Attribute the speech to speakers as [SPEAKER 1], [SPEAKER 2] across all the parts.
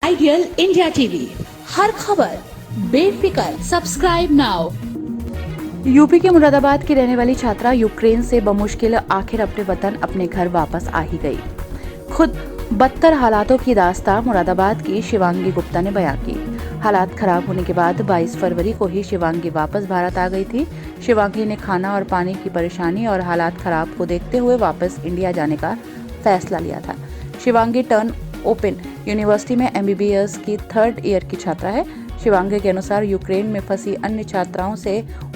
[SPEAKER 1] Ideal India TV, हर खबर बेफिक्र। Subscribe now. UP के मुरादाबाद की रहने वाली छात्रा यूक्रेन से बमुश्किल आखिर अपने वतन अपने घर वापस आ ही गई। खुद बदतर हालातों की दास्तां मुरादाबाद की शिवांगी गुप्ता ने बयां की। हालात खराब होने के बाद 22 फरवरी को ही शिवांगी वापस भारत आ गई थी। शिवांगी ने खाना और पानी की परेशानी और हालात खराब को देखते हुए वापस इंडिया जाने का फैसला लिया था। शिवांगी टर्न ओपन यूनिवर्सिटी में MBBS की 3rd ईयर की छात्रा है। शिवांगी के अनुसार यूक्रेन में फंसी अन्य छात्राओं से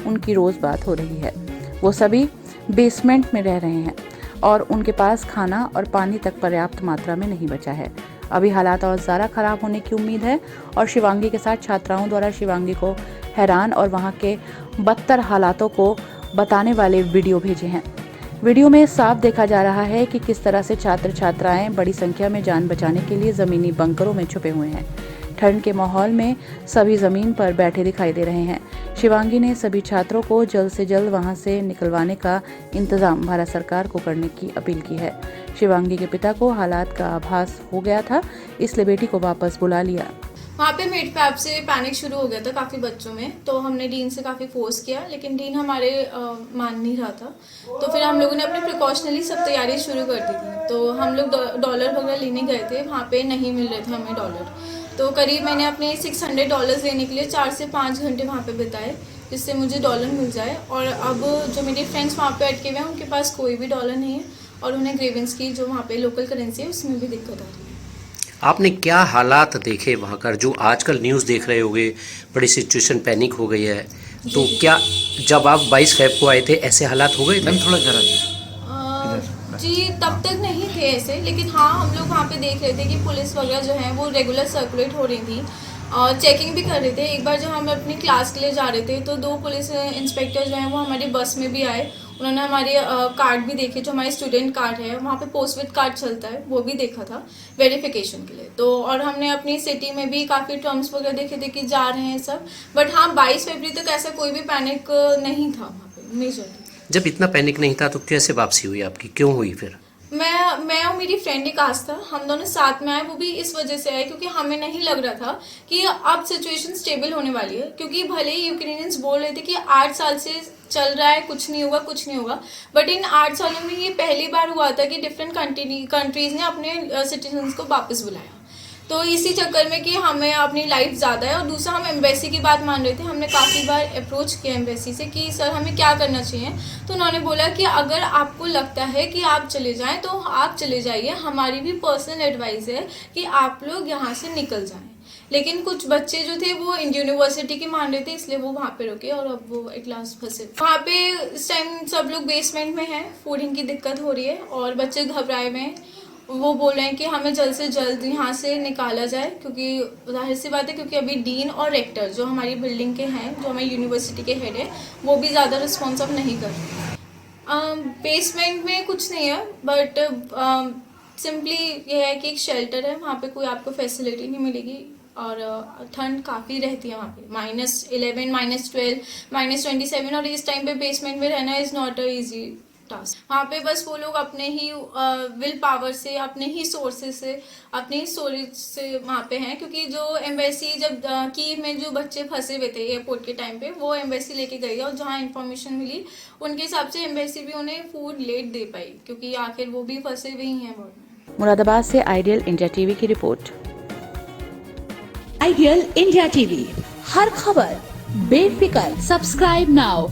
[SPEAKER 1] उनकी रोज बात हो रही है। वो सभी बेसमेंट में रह रहे हैं और उनके पास खाना और पानी तक पर्याप्त मात्रा में नहीं बचा है। अभी हालात और ज़्यादा खराब होने की उम्मीद है और शिवांगी के साथ छात्राओं द्वारा शिवांगी को हैरान और वहां के बदतर हालातों को बताने वाले वीडियो भेजे हैं। वीडियो में साफ देखा जा रहा है कि किस तरह से छात्र छात्राएं बड़ी संख्या में जान बचाने के लिए ज़मीनी बंकरों में छुपे हुए हैं। ठंड के माहौल में सभी ज़मीन पर बैठे दिखाई दे रहे हैं। शिवांगी ने सभी छात्रों को जल्द से जल्द वहां से निकलवाने का इंतजाम भारत सरकार को करने की अपील की है। शिवांगी के पिता को हालात का आभास हो गया था, इसलिए बेटी को वापस बुला लिया।
[SPEAKER 2] वहाँ पे मेड पैप से पैनिक शुरू हो गया था काफ़ी बच्चों में, तो हमने डीन से काफ़ी फोर्स किया, लेकिन डीन हमारे मान नहीं रहा था। तो फिर हम लोगों ने अपनी प्रिकॉशनली सब तैयारी शुरू कर दी थी। तो हम लोग डॉलर वगैरह लेने गए थे, वहाँ पे नहीं मिल रहे थे हमें डॉलर। तो करीब मैंने अपने $600 लेने के लिए 4 से 5 घंटे वहाँ पे बिताए, जिससे मुझे डॉलर मिल जाए। और अब जो मेरे फ्रेंड्स वहाँ पे अटके हुए हैं, उनके पास कोई भी डॉलर नहीं है और उन्हें ग्रेवेंस की जो वहाँ पे लोकल करेंसी है उसमें भी दिक्कत आ रही है।
[SPEAKER 3] आपने क्या हालात देखे वहाँ कर, जो आजकल न्यूज़ देख रहे होंगे, बड़ी सिचुएशन पैनिक हो गई है, तो क्या जब आप 22 फेब को आए थे ऐसे हालात हो गए थे? थोड़ा
[SPEAKER 2] जी तब तक नहीं थे ऐसे, लेकिन हाँ हम लोग वहाँ पे देख रहे थे कि पुलिस वगैरह जो है वो रेगुलर सर्कुलेट हो रही थी और चेकिंग भी कर रहे थे। एक बार जब हम अपनी क्लास के लिए जा रहे थे तो 2 पुलिस इंस्पेक्टर जो हैं वो हमारी बस में भी आए। उन्होंने हमारे कार्ड भी देखे, जो हमारे स्टूडेंट कार्ड है, वहाँ पे पोस्टविद कार्ड चलता है, वो भी देखा था वेरिफिकेशन के लिए। तो और हमने अपनी सिटी में भी काफ़ी टर्म्स वगैरह देखे थे कि जा रहे हैं सब। बट हाँ 22 फरवरी तक ऐसा कोई भी पैनिक नहीं था वहाँ पे मेजरली।
[SPEAKER 3] जब इतना पैनिक नहीं था तो कैसे वापसी हुई आपकी, क्यों हुई फिर?
[SPEAKER 2] मैं और मेरी फ्रेंड एक आस्था, हम दोनों साथ में आए। वो भी इस वजह से आए क्योंकि हमें नहीं लग रहा था कि अब सिचुएशन स्टेबल होने वाली है। क्योंकि भले ही यूक्रेनियंस बोल रहे थे कि 8 साल से चल रहा है, कुछ नहीं होगा कुछ नहीं होगा, बट इन 8 सालों में ये पहली बार हुआ था कि डिफरेंट कंट्रीज ने अपने सिटीजन्स को वापस बुलाया। तो इसी चक्कर में कि हमें अपनी लाइफ ज़्यादा है। और दूसरा, हम एम्बेसी की बात मान रहे थे। हमने काफ़ी बार अप्रोच किया एम्बेसी से कि सर हमें क्या करना चाहिए। तो उन्होंने बोला कि अगर आपको लगता है कि आप चले जाएं तो आप चले जाइए, हमारी भी पर्सनल एडवाइस है कि आप लोग यहाँ से निकल जाएं। लेकिन कुछ बच्चे जो थे वो यूनिवर्सिटी के मान रहे थे, इसलिए वो वहाँ पे रुके और अब वो एक क्लास फंसे। वहाँ पे इस टाइम सब लोग बेसमेंट में हैं, फूडिंग की दिक्कत हो रही है और बच्चे घबराए हुए हैं। वो बोल रहे हैं कि हमें जल्द से जल्द यहाँ से निकाला जाए, क्योंकि जाहिर सी बात है क्योंकि अभी डीन और रेक्टर जो हमारी बिल्डिंग के हैं, जो हमारी यूनिवर्सिटी के हेड है, वो भी ज़्यादा रिस्पॉन्स अब नहीं कर रहे। बेसमेंट में कुछ नहीं है, बट सिंपली ये है कि एक शेल्टर है, वहाँ पे कोई आपको फैसिलिटी नहीं मिलेगी और ठंड काफ़ी रहती है वहाँ पे, -11, -12, -27। और इस टाइम पे बेसमेंट में रहना is not a easy task. वहाँ पे बस वो लोग अपने ही विल पावर से, अपने ही सोर्सेज से, अपने ही स्टोरेज से वहाँ पे हैं। क्योंकि जो एम्बेसी जब कीव में जो बच्चे फंसे हुए थे एयरपोर्ट के टाइम पे, वो एम्बेसी लेके गई है और जहाँ इन्फॉर्मेशन मिली उनके हिसाब से एम्बेसी भी उन्हें फूड लेट दे पाई, क्योंकि आखिर वो भी फंसे हुए ही हैं बहुत।
[SPEAKER 1] मुरादाबाद से आइडियल इंडिया टीवी की रिपोर्ट। आइडियल इंडिया टीवी, हर खबर बेफिक्र। Subscribe now.